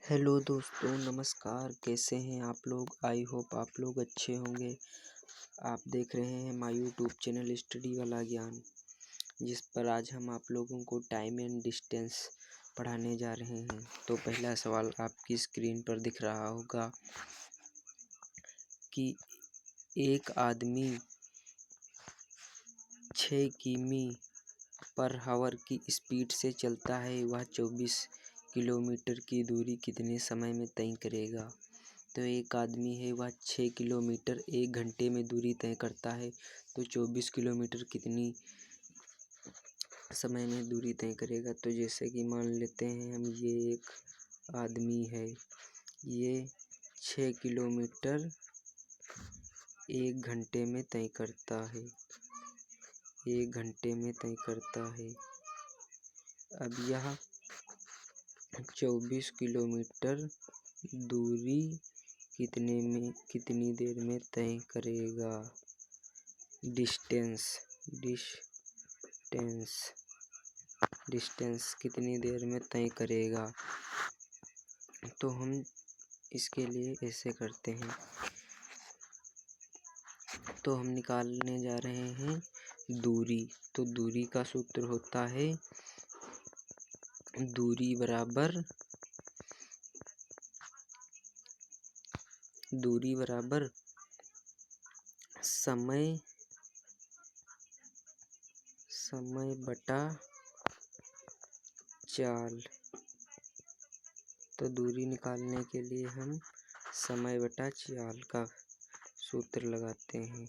Hello दोस्तों, नमस्कार। कैसे हैं आप लोग? आई होप आप लोग अच्छे होंगे। आप देख रहे हैं माय यूट्यूब चैनल स्टडी वाला ज्ञान, जिस पर आज हम आप लोगों को टाइम एंड डिस्टेंस पढ़ाने जा रहे हैं। तो पहला सवाल आपकी स्क्रीन पर दिख रहा होगा कि एक आदमी 6 किमी पर हावर की स्पीड से चलता है, वह 24 किलोमीटर की दूरी कितने समय में तय करेगा। तो एक आदमी है, वह 6 किलोमीटर 1 घंटे में दूरी तय करता है, तो 24 किलोमीटर कितनी समय में दूरी तय करेगा। तो जैसे कि मान लेते हैं हम, ये एक आदमी है, ये 6 किलोमीटर 1 घंटे में तय करता है, 1 घंटे में तय करता है। अब यह 24 किलोमीटर दूरी कितनी देर में तय करेगा। डिस्टेंस कितनी देर में तय करेगा। तो हम इसके लिए ऐसे करते हैं, तो हम निकालने जा रहे हैं दूरी। तो दूरी का सूत्र होता है दूरी बराबर समय बटा चाल। तो दूरी निकालने के लिए हम समय बटा चाल का सूत्र लगाते हैं।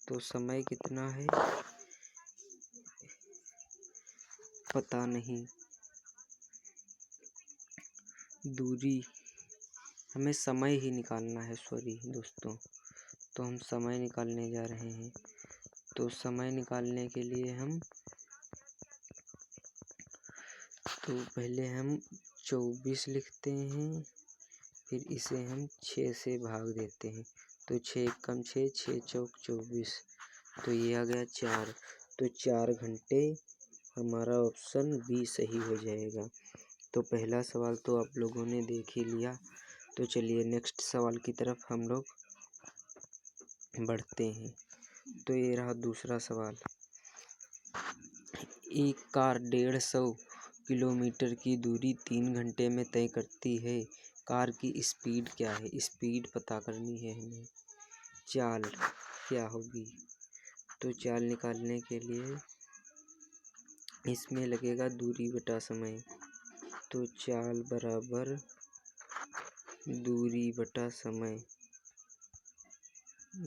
तो समय कितना है पता नहीं, दूरी हमें समय ही निकालना है, सॉरी दोस्तों। तो हम समय निकालने जा रहे हैं। तो समय निकालने के लिए हम पहले हम 24 लिखते हैं, फिर इसे हम 6 से भाग देते हैं। तो 6 कम 6, 6 चौक 24, तो ये आ गया 4। तो 4 घंटे हमारा ऑप्शन बी सही हो जाएगा। तो पहला सवाल तो आप लोगों ने देख ही लिया। तो चलिए नेक्स्ट सवाल की तरफ हम लोग बढ़ते हैं। तो ये रहा दूसरा सवाल। एक कार 150 किलोमीटर की दूरी 3 घंटे में तय करती है। कार की स्पीड क्या है? स्पीड पता करनी है हमें। चाल क्या होगी? तो चाल निकालने के लिए इसमें लगेगा दूरी बटा समय। तो चाल बराबर दूरी बटा समय,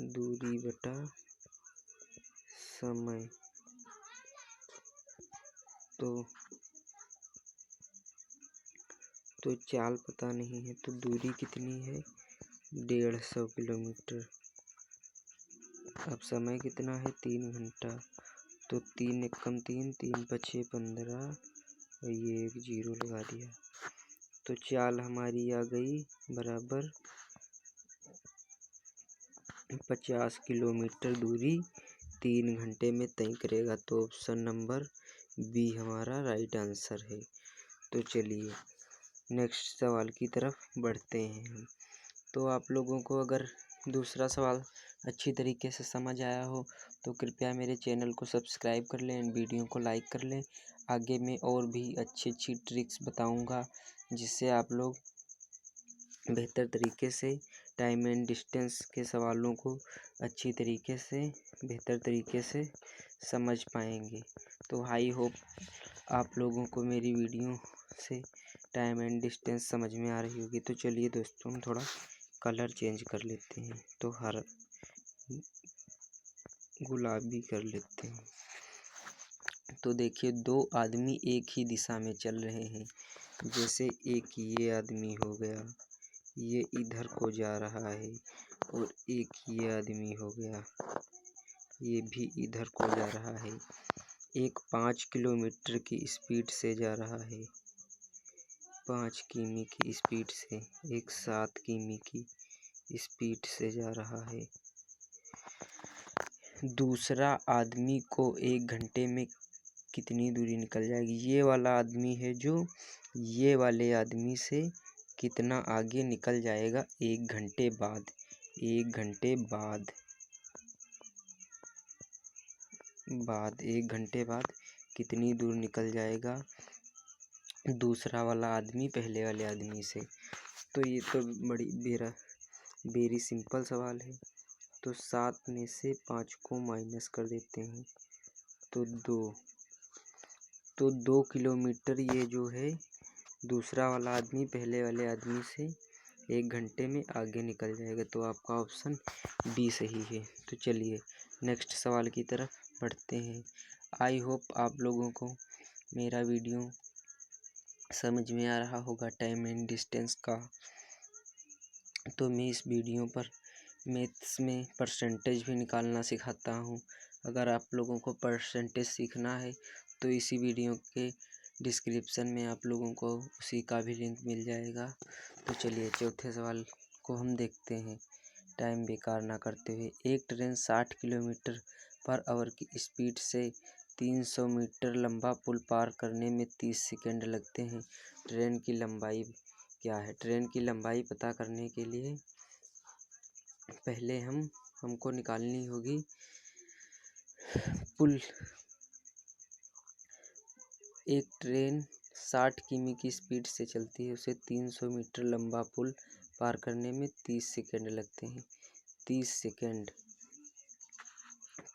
दूरी बटा समय। तो चाल पता नहीं है, तो दूरी कितनी है 150 किलोमीटर। अब समय कितना है 3 घंटा। तो 3 एकम 3, 3 पछे 15, और ये एक 0 लगा दिया। तो चाल हमारी आ गई बराबर 50 किलोमीटर दूरी 3 घंटे में तय करेगा। तो ऑप्शन नंबर बी हमारा राइट आंसर है। तो चलिए नेक्स्ट सवाल की तरफ बढ़ते हैं हम। तो आप लोगों को अगर दूसरा सवाल अच्छी तरीके से समझ आया हो तो कृपया मेरे चैनल को सब्सक्राइब कर लें एंड वीडियो को लाइक कर लें। आगे मैं और भी अच्छी ट्रिक्स बताऊंगा, जिससे आप लोग बेहतर तरीके से टाइम एंड डिस्टेंस के सवालों को अच्छी तरीके से बेहतर तरीके से समझ पाएंगे। तो आई होप आप लोगों को मेरी वीडियो से टाइम एंड डिस्टेंस समझ में आ रही होगी। तो चलिए दोस्तों, हम थोड़ा कलर चेंज कर लेते हैं। तो हरा गुलाबी कर लेते हैं। तो देखिए, 2 आदमी एक ही दिशा में चल रहे हैं। जैसे एक ये आदमी हो गया, ये इधर को जा रहा है, और एक ये आदमी हो गया, ये भी इधर को जा रहा है। एक 5 किलोमीटर की स्पीड से जा रहा है, 5 किमी की स्पीड से। एक 7 किमी की स्पीड से जा रहा है। दूसरा आदमी को 1 घंटे में कितनी दूरी निकल जाएगी। ये वाला आदमी है जो ये वाले आदमी से कितना आगे निकल जाएगा 1 घंटे बाद। 1 घंटे बाद 1 घंटे बाद कितनी दूर निकल जाएगा दूसरा वाला आदमी पहले वाले आदमी से। तो ये तो वेरी सिंपल सवाल है। तो 7 में से 5 को माइनस कर देते हैं तो 2 किलोमीटर ये जो है दूसरा वाला आदमी पहले वाले आदमी से 1 घंटे में आगे निकल जाएगा। तो आपका ऑप्शन बी सही है। तो चलिए नेक्स्ट सवाल की तरफ बढ़ते हैं। आई होप आप लोगों को मेरा वीडियो समझ में आ रहा होगा टाइम एंड डिस्टेंस का। तो मैं इस वीडियो पर मैथ्स में परसेंटेज भी निकालना सिखाता हूँ। अगर आप लोगों को परसेंटेज सीखना है तो इसी वीडियो के डिस्क्रिप्शन में आप लोगों को उसी का भी लिंक मिल जाएगा। तो चलिए चौथे सवाल को हम देखते हैं टाइम बेकार ना करते हुए। एक ट्रेन 60 किलोमीटर पर आवर की स्पीड से 300 मीटर लंबा पुल पार करने में 30 सेकंड लगते हैं। ट्रेन की लंबाई क्या है? ट्रेन की लंबाई पता करने के लिए पहले हमको निकालनी होगी पुल। एक ट्रेन 60 किमी की स्पीड से चलती है, उसे 300 मीटर लंबा पुल पार करने में 30 सेकंड लगते हैं। 30 सेकंड।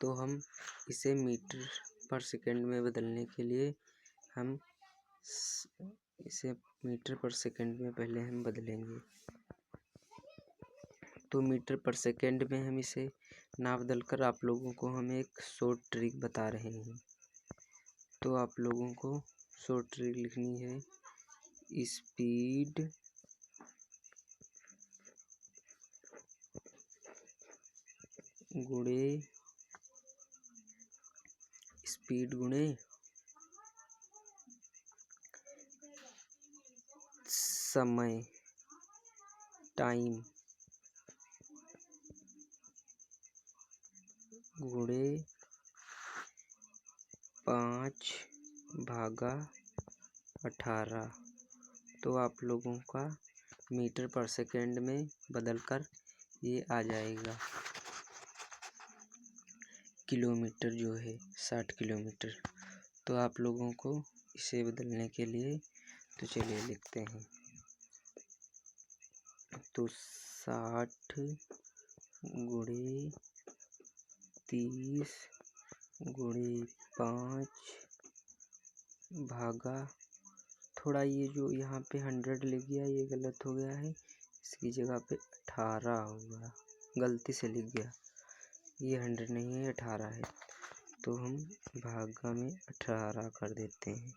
तो हम इसे मीटर पर सेकंड में बदलने के लिए हम इसे मीटर पर सेकंड में पहले हम बदलेंगे। तो मीटर पर सेकंड में हम इसे ना बदलकर आप लोगों को हम एक शॉर्ट ट्रिक बता रहे हैं। तो आप लोगों को शॉर्ट ट्रिक लिखनी है स्पीड गुणे समय टाइम गुणे 5/18। तो आप लोगों का मीटर पर सेकंड में बदलकर ये आ जाएगा किलोमीटर जो है 60 किलोमीटर। तो आप लोगों को इसे बदलने के लिए तो चलिए लिखते हैं। तो 60 गुणे 30 गुणे 5 थोड़ा ये जो यहाँ पे 100 लिख गया ये गलत हो गया है। इसकी जगह पे 18 होगा, गलती से लिख गया। ये 100 नहीं है 18 है। तो हम भागा में 18 कर देते हैं।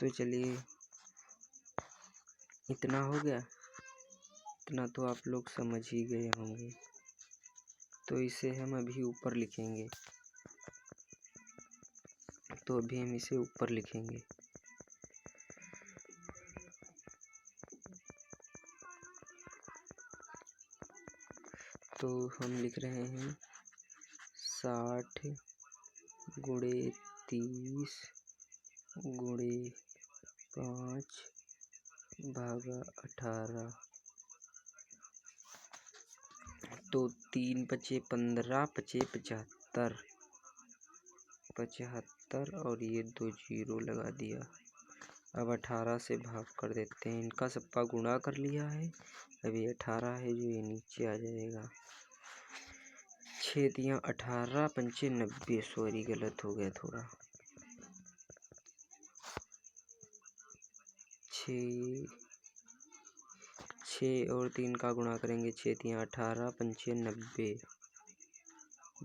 तो चलिए इतना हो गया। इतना तो आप लोग समझ ही गए होंगे। तो इसे हम अभी ऊपर लिखेंगे। तो अभी हम इसे ऊपर लिखेंगे। तो हम लिख रहे हैं 60 गुणे 30 गुणे 5/18। तो 3 × 15 = 75 और ये 2 जीरो लगा दिया। अब 18 से भाग कर देते हैं। इनका सबका गुणा कर लिया है। अब ये 18 है जो ये नीचे आ जाएगा। 6 × 18 = 90। सॉरी गलत हो गया थोड़ा। 6 और 3 का गुणा करेंगे। 6 × 18 =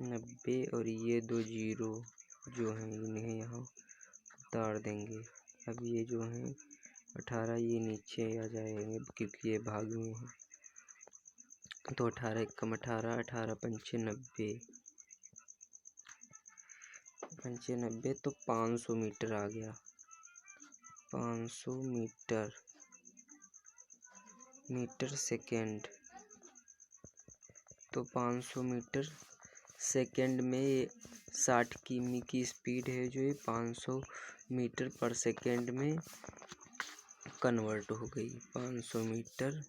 90 और ये 2 जीरो जो हैं इन्हें यहाँ उतार देंगे। अब ये जो हैं 18 ये नीचे आ जाएंगे क्योंकि ये भाग में है। तो 18 × 18 = 18 × 95 तो 500 मीटर आ गया। 500 मीटर सेकेंड। तो 500 मीटर सेकेंड में 60 किमी की स्पीड है जो ये 500 मीटर पर सेकेंड में कन्वर्ट हो गई 500 मीटर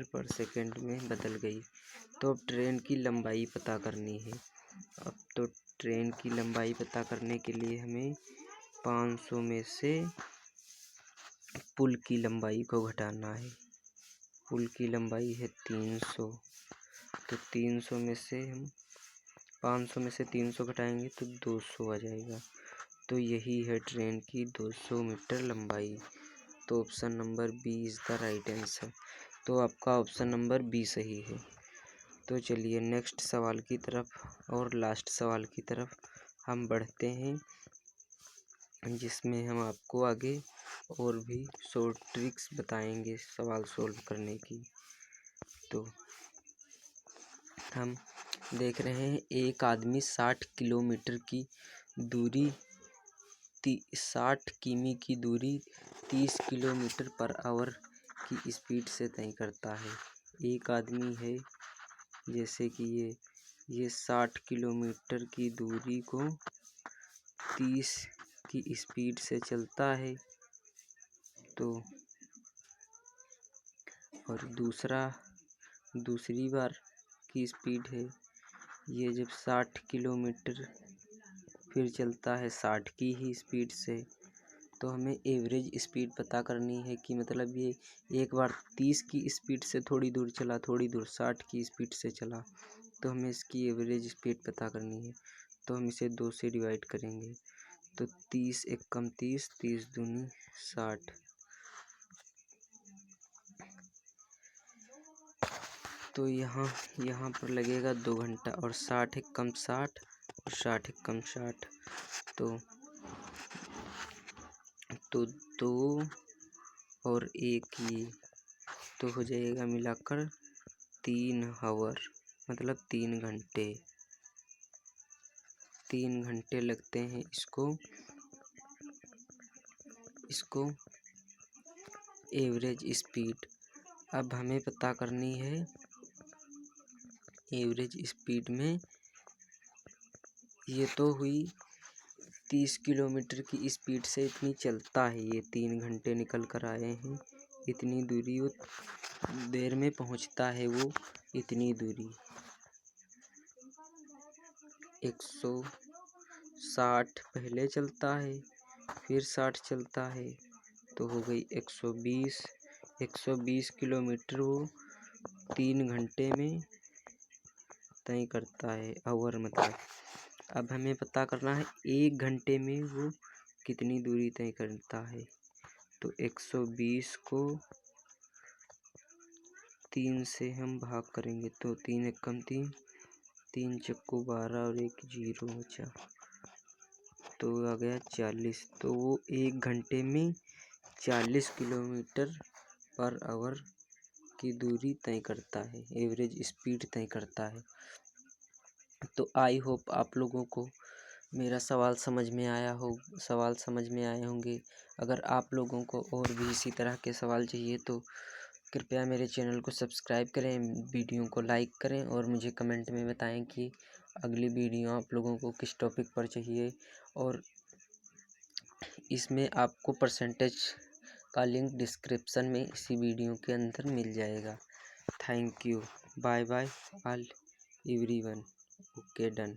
पर सेकेंड में बदल गई। तो अब ट्रेन की लंबाई पता करनी है। अब तो ट्रेन की लंबाई पता करने के लिए हमें 500 में से पुल की लंबाई को घटाना है। पुल की लंबाई है 300, तो 300 में से हम 500 में से 300 घटाएंगे तो 200 आ जाएगा। तो यही है ट्रेन की 200 मीटर लंबाई। तो option number B is the right answer. तो आपका ऑप्शन नंबर बी सही है। तो चलिए नेक्स्ट सवाल की तरफ और लास्ट सवाल की तरफ हम बढ़ते हैं, जिसमें हम आपको आगे और भी शॉर्ट ट्रिक्स बताएंगे सवाल सॉल्व करने की। तो हम देख रहे हैं एक आदमी 60 किलोमीटर की दूरी 60 किमी की दूरी 30 किलोमीटर पर आवर की स्पीड से तय करता है। एक आदमी है, जैसे कि ये 60 किलोमीटर की दूरी को 30 की स्पीड से चलता है। तो और दूसरी बार की स्पीड है, ये जब 60 किलोमीटर फिर चलता है 60 की ही स्पीड से। तो हमें एवरेज स्पीड पता करनी है कि मतलब ये एक बार 30 की स्पीड से थोड़ी दूर चला, थोड़ी दूर 60 की स्पीड से चला, तो हमें इसकी एवरेज स्पीड पता करनी है। तो हम इसे 2 से डिवाइड करेंगे। तो 30 एकम 30, 30 दूनी 60। तो यहाँ पर लगेगा 2 घंटा और 60 एकम 60 और 60 एकम 60। तो 2 और 1 ये तो हो जाएगा मिलाकर 3 आवर, मतलब 3 घंटे। 3 घंटे लगते हैं इसको एवरेज स्पीड। अब हमें पता करनी है एवरेज स्पीड में, ये तो हुई 30 किलोमीटर की स्पीड से इतनी चलता है, ये 3 घंटे निकल कर आए हैं। इतनी दूरी वो देर में पहुंचता है, वो इतनी दूरी 160 पहले चलता है, फिर 60 चलता है, तो हो गई 120 किलोमीटर वो 3 घंटे में तय करता है, आवर मतलब। अब हमें पता करना है 1 घंटे में वो कितनी दूरी तय करता है। तो 120 को 3 से हम भाग करेंगे, तो 3 एकम 3, 3 चक्कू 12 और 1 0 बचा, तो आ गया 40। तो वो 1 घंटे में 40 किलोमीटर पर आवर की दूरी तय करता है, एवरेज स्पीड तय करता है। तो आई होप आप लोगों को मेरा सवाल समझ में आए होंगे। अगर आप लोगों को और भी इसी तरह के सवाल चाहिए तो कृपया मेरे चैनल को सब्सक्राइब करें, वीडियो को लाइक करें और मुझे कमेंट में बताएं कि अगली वीडियो आप लोगों को किस टॉपिक पर चाहिए। और इसमें आपको परसेंटेज का लिंक डिस्क्रिप्शन में इसी वीडियो के अंदर मिल जाएगा। Thank you, bye bye all everyone. Okay, done.